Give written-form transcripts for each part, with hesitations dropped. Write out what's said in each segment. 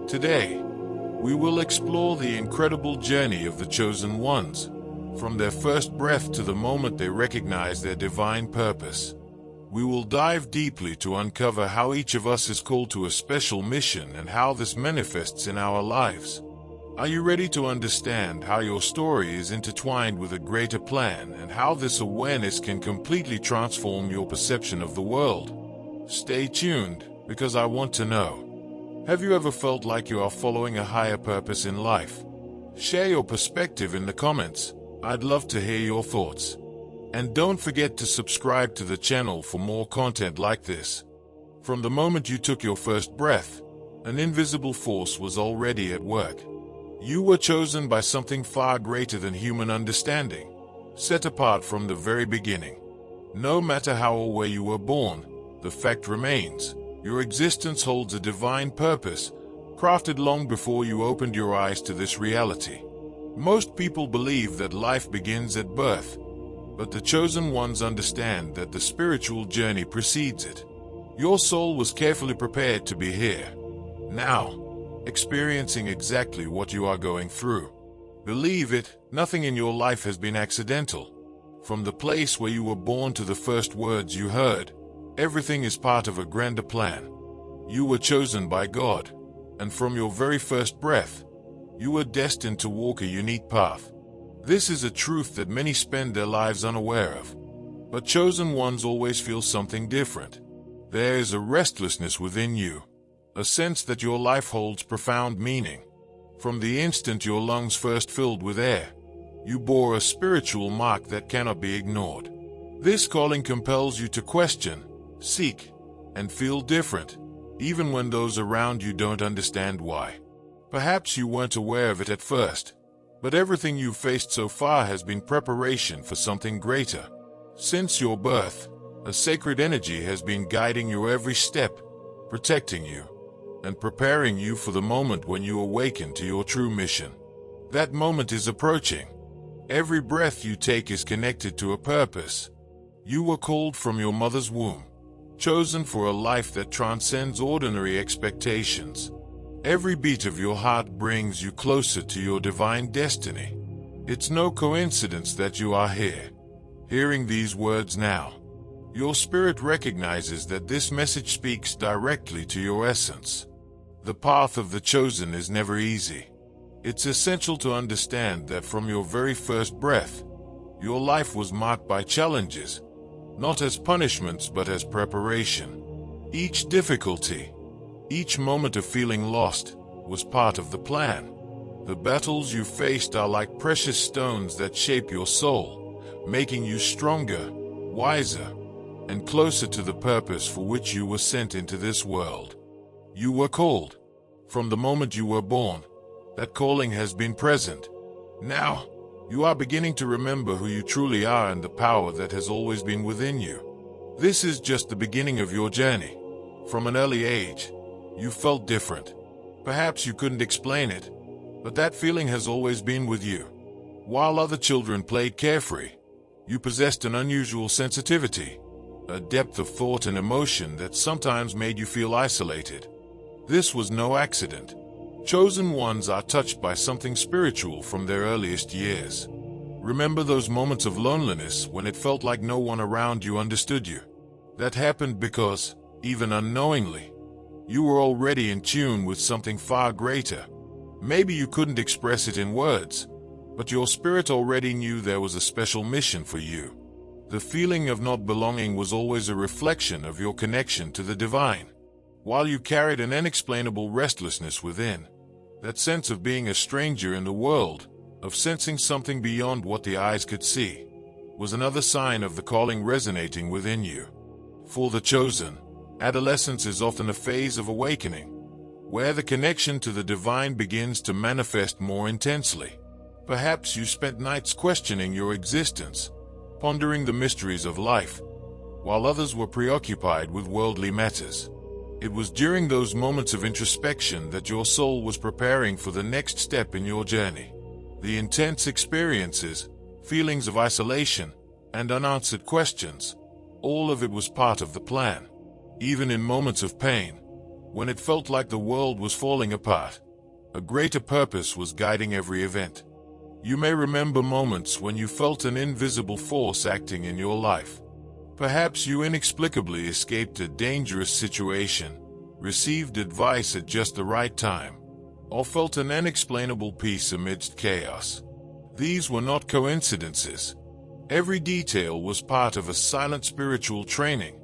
Today, we will explore the incredible journey of the chosen ones, from their first breath to the moment they recognize their divine purpose. We will dive deeply to uncover how each of us is called to a special mission and how this manifests in our lives. Are you ready to understand how your story is intertwined with a greater plan and how this awareness can completely transform your perception of the world? Stay tuned, because I want to know. Have you ever felt like you are following a higher purpose in life? Share your perspective in the comments. I'd love to hear your thoughts. And don't forget to subscribe to the channel for more content like this. From the moment you took your first breath, an invisible force was already at work. You were chosen by something far greater than human understanding, set apart from the very beginning. No matter how or where you were born, the fact remains, your existence holds a divine purpose, crafted long before you opened your eyes to this reality. Most people believe that life begins at birth, but the chosen ones understand that the spiritual journey precedes it. Your soul was carefully prepared to be here, now, experiencing exactly what you are going through. Believe it, nothing in your life has been accidental. From the place where you were born to the first words you heard, everything is part of a grander plan. You were chosen by God, and from your very first breath, you were destined to walk a unique path. This is a truth that many spend their lives unaware of. But chosen ones always feel something different. There is a restlessness within you, a sense that your life holds profound meaning. From the instant your lungs first filled with air, you bore a spiritual mark that cannot be ignored. This calling compels you to question, seek, and feel different, even when those around you don't understand why. Perhaps you weren't aware of it at first, but everything you've faced so far has been preparation for something greater. Since your birth, a sacred energy has been guiding your every step, protecting you, and preparing you for the moment when you awaken to your true mission. That moment is approaching. Every breath you take is connected to a purpose. You were called from your mother's womb, chosen for a life that transcends ordinary expectations. Every beat of your heart brings you closer to your divine destiny. It's no coincidence that you are here, hearing these words now. Your spirit recognizes that this message speaks directly to your essence. The path of the chosen is never easy. It's essential to understand that from your very first breath, your life was marked by challenges, not as punishments but as preparation. Each difficulty, each moment of feeling lost, was part of the plan. The battles you faced are like precious stones that shape your soul, making you stronger, wiser, and closer to the purpose for which you were sent into this world. You were called. From the moment you were born, that calling has been present. Now, you are beginning to remember who you truly are and the power that has always been within you. This is just the beginning of your journey. From an early age, you felt different. Perhaps you couldn't explain it, but that feeling has always been with you. While other children played carefree, you possessed an unusual sensitivity, a depth of thought and emotion that sometimes made you feel isolated. This was no accident. Chosen ones are touched by something spiritual from their earliest years. Remember those moments of loneliness when it felt like no one around you understood you? That happened because, even unknowingly, you were already in tune with something far greater. Maybe you couldn't express it in words, but your spirit already knew there was a special mission for you. The feeling of not belonging was always a reflection of your connection to the divine. While you carried an unexplainable restlessness within, that sense of being a stranger in the world, of sensing something beyond what the eyes could see, was another sign of the calling resonating within you. For the chosen, adolescence is often a phase of awakening, where the connection to the divine begins to manifest more intensely. Perhaps you spent nights questioning your existence, pondering the mysteries of life, while others were preoccupied with worldly matters. It was during those moments of introspection that your soul was preparing for the next step in your journey. The intense experiences, feelings of isolation, and unanswered questions, all of it was part of the plan. Even in moments of pain, when it felt like the world was falling apart, a greater purpose was guiding every event. You may remember moments when you felt an invisible force acting in your life. Perhaps you inexplicably escaped a dangerous situation, received advice at just the right time, or felt an unexplainable peace amidst chaos. These were not coincidences. Every detail was part of a silent spiritual training,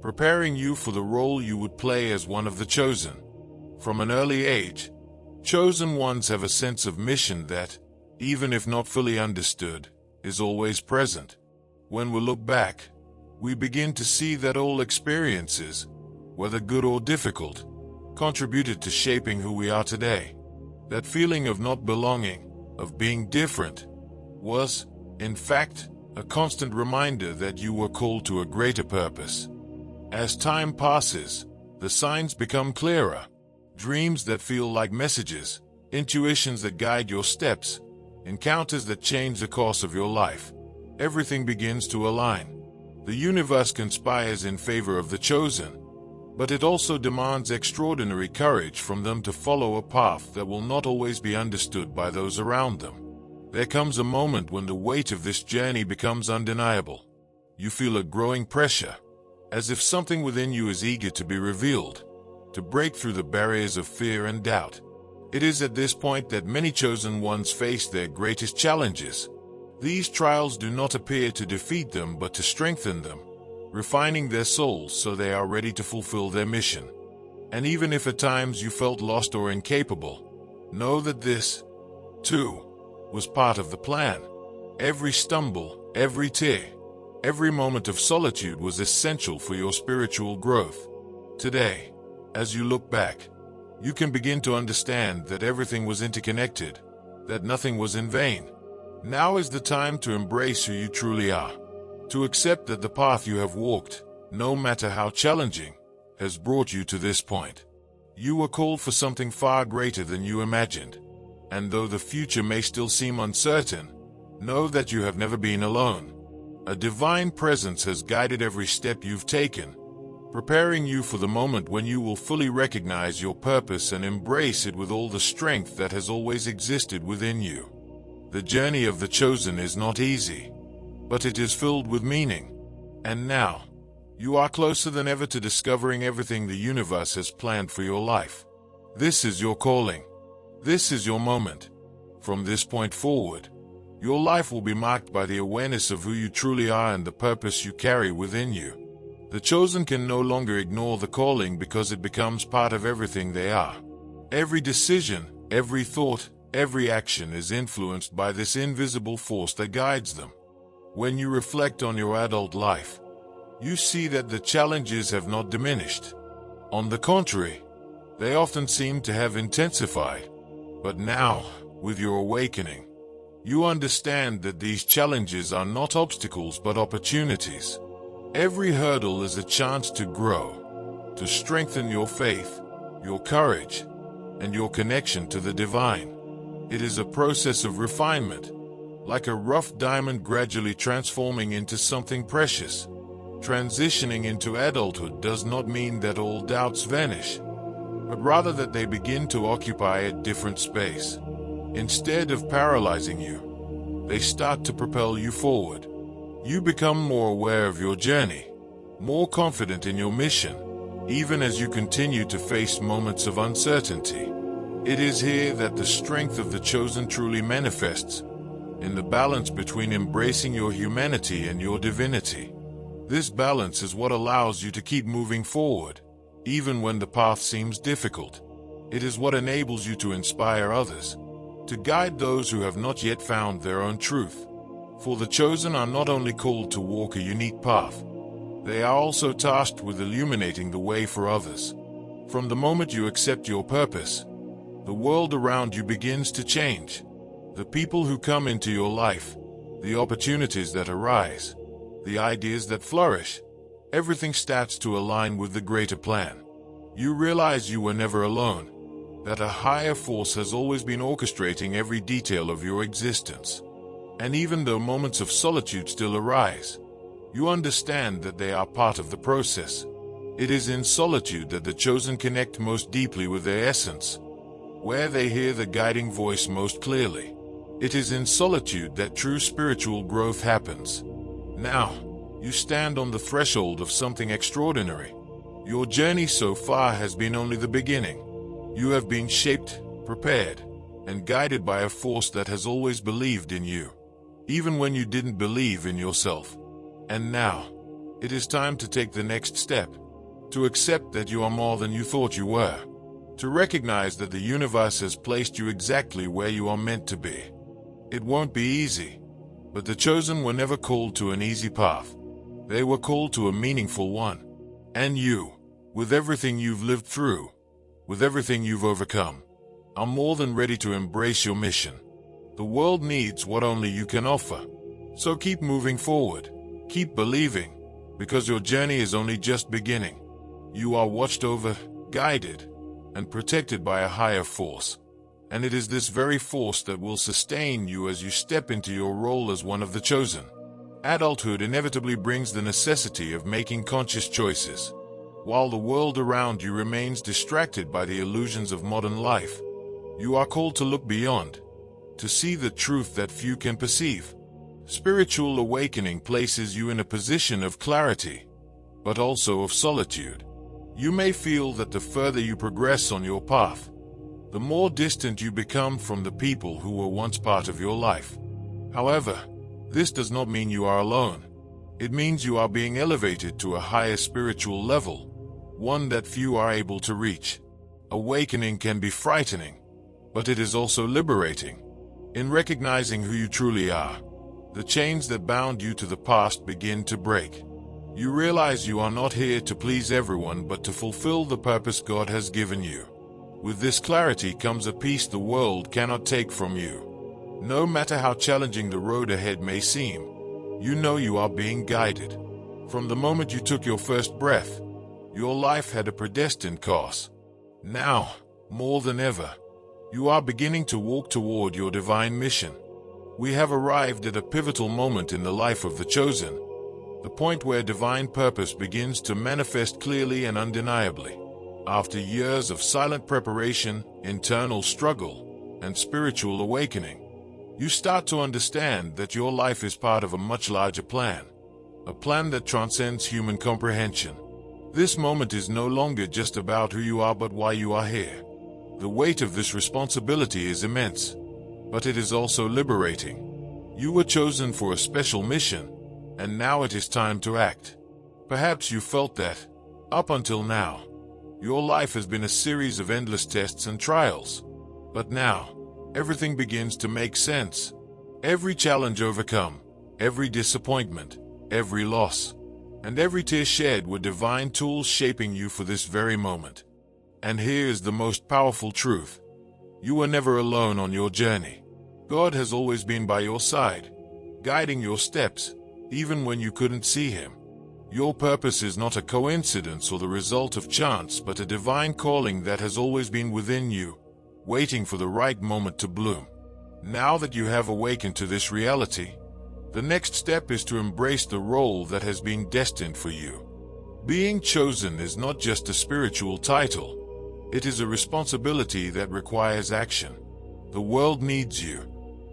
preparing you for the role you would play as one of the chosen. From an early age, chosen ones have a sense of mission that, even if not fully understood, is always present. When we look back, we begin to see that all experiences, whether good or difficult, contributed to shaping who we are today. That feeling of not belonging, of being different, was, in fact, a constant reminder that you were called to a greater purpose. As time passes, the signs become clearer. Dreams that feel like messages, intuitions that guide your steps, encounters that change the course of your life. Everything begins to align. The universe conspires in favor of the chosen, but it also demands extraordinary courage from them to follow a path that will not always be understood by those around them. There comes a moment when the weight of this journey becomes undeniable. You feel a growing pressure, as if something within you is eager to be revealed, to break through the barriers of fear and doubt. It is at this point that many chosen ones face their greatest challenges. These trials do not appear to defeat them but to strengthen them, refining their souls so they are ready to fulfill their mission. And even if at times you felt lost or incapable, know that this, too, was part of the plan. Every stumble, every tear, every moment of solitude was essential for your spiritual growth. Today, as you look back, you can begin to understand that everything was interconnected, that nothing was in vain. Now is the time to embrace who you truly are, to accept that the path you have walked, no matter how challenging, has brought you to this point. You were called for something far greater than you imagined, and though the future may still seem uncertain, know that you have never been alone. A divine presence has guided every step you've taken, preparing you for the moment when you will fully recognize your purpose and embrace it with all the strength that has always existed within you. The journey of the chosen is not easy, but it is filled with meaning. And now, you are closer than ever to discovering everything the universe has planned for your life. This is your calling. This is your moment. From this point forward, your life will be marked by the awareness of who you truly are and the purpose you carry within you. The chosen can no longer ignore the calling because it becomes part of everything they are. Every decision, every thought, every action is influenced by this invisible force that guides them. When you reflect on your adult life, you see that the challenges have not diminished. On the contrary, they often seem to have intensified. But now, with your awakening, you understand that these challenges are not obstacles but opportunities. Every hurdle is a chance to grow, to strengthen your faith, your courage, and your connection to the divine. It is a process of refinement, like a rough diamond gradually transforming into something precious. Transitioning into adulthood does not mean that all doubts vanish, but rather that they begin to occupy a different space. Instead of paralyzing you, they start to propel you forward. You become more aware of your journey, more confident in your mission, even as you continue to face moments of uncertainty. It is here that the strength of the chosen truly manifests, in the balance between embracing your humanity and your divinity. This balance is what allows you to keep moving forward, even when the path seems difficult. It is what enables you to inspire others, to guide those who have not yet found their own truth. For the chosen are not only called to walk a unique path, they are also tasked with illuminating the way for others. From the moment you accept your purpose, the world around you begins to change. The people who come into your life, the opportunities that arise, the ideas that flourish, everything starts to align with the greater plan. You realize you were never alone, that a higher force has always been orchestrating every detail of your existence. And even though moments of solitude still arise, you understand that they are part of the process. It is in solitude that the chosen connect most deeply with their essence, where they hear the guiding voice most clearly. It is in solitude that true spiritual growth happens. Now, you stand on the threshold of something extraordinary. Your journey so far has been only the beginning. You have been shaped, prepared, and guided by a force that has always believed in you, even when you didn't believe in yourself. And now, it is time to take the next step, to accept that you are more than you thought you were, to recognize that the universe has placed you exactly where you are meant to be. It won't be easy, but the chosen were never called to an easy path. They were called to a meaningful one. And you, with everything you've lived through, with everything you've overcome, are more than ready to embrace your mission. The world needs what only you can offer. So keep moving forward, keep believing, because your journey is only just beginning. You are watched over, guided, and protected by a higher force. And it is this very force that will sustain you as you step into your role as one of the chosen. Adulthood inevitably brings the necessity of making conscious choices. While the world around you remains distracted by the illusions of modern life, you are called to look beyond, to see the truth that few can perceive. Spiritual awakening places you in a position of clarity, but also of solitude. You may feel that the further you progress on your path, the more distant you become from the people who were once part of your life. However, this does not mean you are alone. It means you are being elevated to a higher spiritual level, one that few are able to reach. Awakening can be frightening, but it is also liberating. In recognizing who you truly are, the chains that bound you to the past begin to break. You realize you are not here to please everyone but to fulfill the purpose God has given you. With this clarity comes a peace the world cannot take from you. No matter how challenging the road ahead may seem, you know you are being guided. From the moment you took your first breath, your life had a predestined course. Now, more than ever, you are beginning to walk toward your divine mission. We have arrived at a pivotal moment in the life of the chosen, the point where divine purpose begins to manifest clearly and undeniably. After years of silent preparation, internal struggle, and spiritual awakening, you start to understand that your life is part of a much larger plan, a plan that transcends human comprehension. This moment is no longer just about who you are but why you are here. The weight of this responsibility is immense, but it is also liberating. You were chosen for a special mission, and now it is time to act. Perhaps you felt that, up until now, your life has been a series of endless tests and trials. But now, everything begins to make sense. Every challenge overcome, every disappointment, every loss, and every tear shed were divine tools shaping you for this very moment. And here is the most powerful truth. You were never alone on your journey. God has always been by your side, guiding your steps, even when you couldn't see Him. Your purpose is not a coincidence or the result of chance, but a divine calling that has always been within you, waiting for the right moment to bloom. Now that you have awakened to this reality, the next step is to embrace the role that has been destined for you. Being chosen is not just a spiritual title. It is a responsibility that requires action. The world needs you.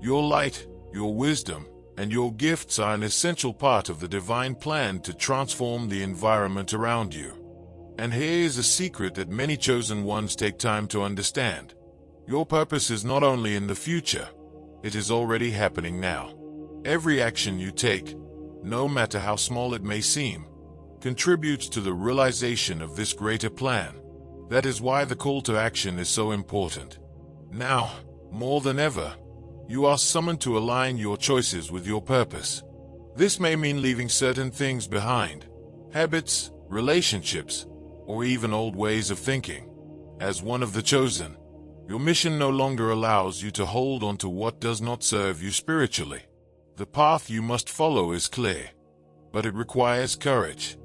Your light, your wisdom, and your gifts are an essential part of the divine plan to transform the environment around you. And here is a secret that many chosen ones take time to understand. Your purpose is not only in the future, it is already happening now. Every action you take, no matter how small it may seem, contributes to the realization of this greater plan. That is why the call to action is so important. Now, more than ever, you are summoned to align your choices with your purpose. This may mean leaving certain things behind, habits, relationships, or even old ways of thinking. As one of the chosen, your mission no longer allows you to hold on to what does not serve you spiritually. The path you must follow is clear, but it requires courage.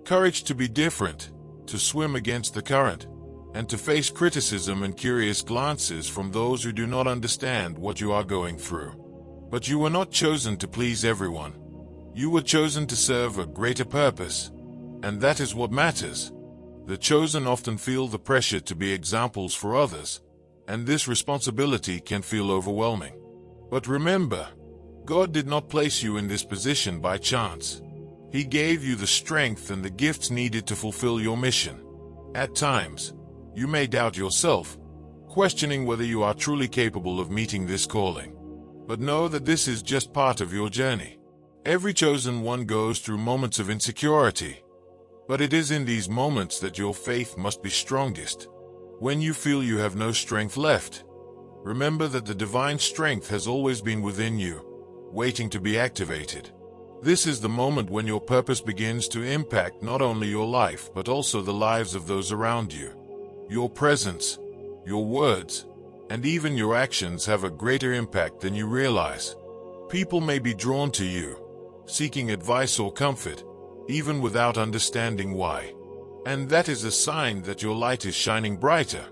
Courage to be different, to swim against the current, and to face criticism and curious glances from those who do not understand what you are going through. But you were not chosen to please everyone. You were chosen to serve a greater purpose, and that is what matters. The chosen often feel the pressure to be examples for others, and this responsibility can feel overwhelming. But remember, God did not place you in this position by chance. He gave you the strength and the gifts needed to fulfill your mission. At times, you may doubt yourself, questioning whether you are truly capable of meeting this calling. But know that this is just part of your journey. Every chosen one goes through moments of insecurity, but it is in these moments that your faith must be strongest. When you feel you have no strength left, remember that the divine strength has always been within you, waiting to be activated. This is the moment when your purpose begins to impact not only your life but also the lives of those around you. Your presence, your words, and even your actions have a greater impact than you realize. People may be drawn to you, seeking advice or comfort, even without understanding why. And that is a sign that your light is shining brighter.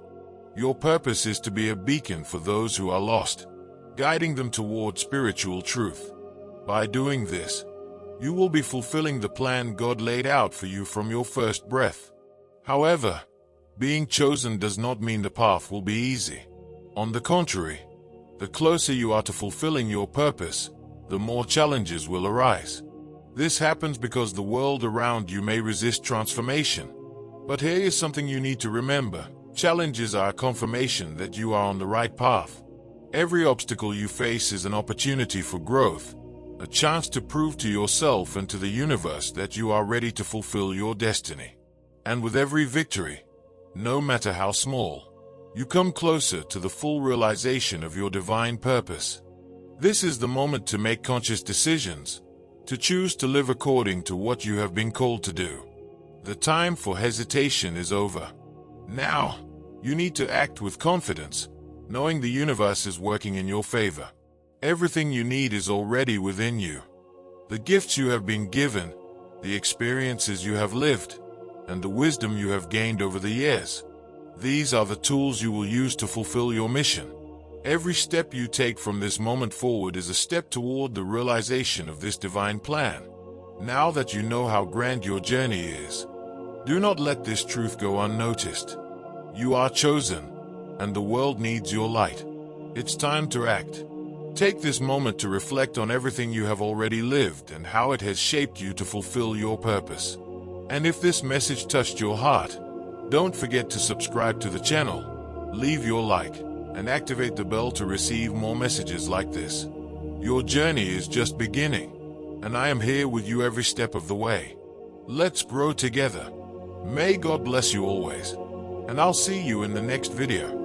Your purpose is to be a beacon for those who are lost, guiding them toward spiritual truth. By doing this, you will be fulfilling the plan God laid out for you from your first breath. However, being chosen does not mean the path will be easy. On the contrary, the closer you are to fulfilling your purpose, the more challenges will arise. This happens because the world around you may resist transformation. But here is something you need to remember. Challenges are a confirmation that you are on the right path. Every obstacle you face is an opportunity for growth, a chance to prove to yourself and to the universe that you are ready to fulfill your destiny. And with every victory, no matter how small, you come closer to the full realization of your divine purpose. This is the moment to make conscious decisions, to choose to live according to what you have been called to do. The time for hesitation is over. Now, you need to act with confidence, knowing the universe is working in your favor. Everything you need is already within you. The gifts you have been given, the experiences you have lived, and the wisdom you have gained over the years. These are the tools you will use to fulfill your mission. Every step you take from this moment forward is a step toward the realization of this divine plan. Now that you know how grand your journey is, do not let this truth go unnoticed. You are chosen, and the world needs your light. It's time to act. Take this moment to reflect on everything you have already lived and how it has shaped you to fulfill your purpose. And if this message touched your heart, don't forget to subscribe to the channel, leave your like, and activate the bell to receive more messages like this. Your journey is just beginning, and I am here with you every step of the way. Let's grow together. May God bless you always, and I'll see you in the next video.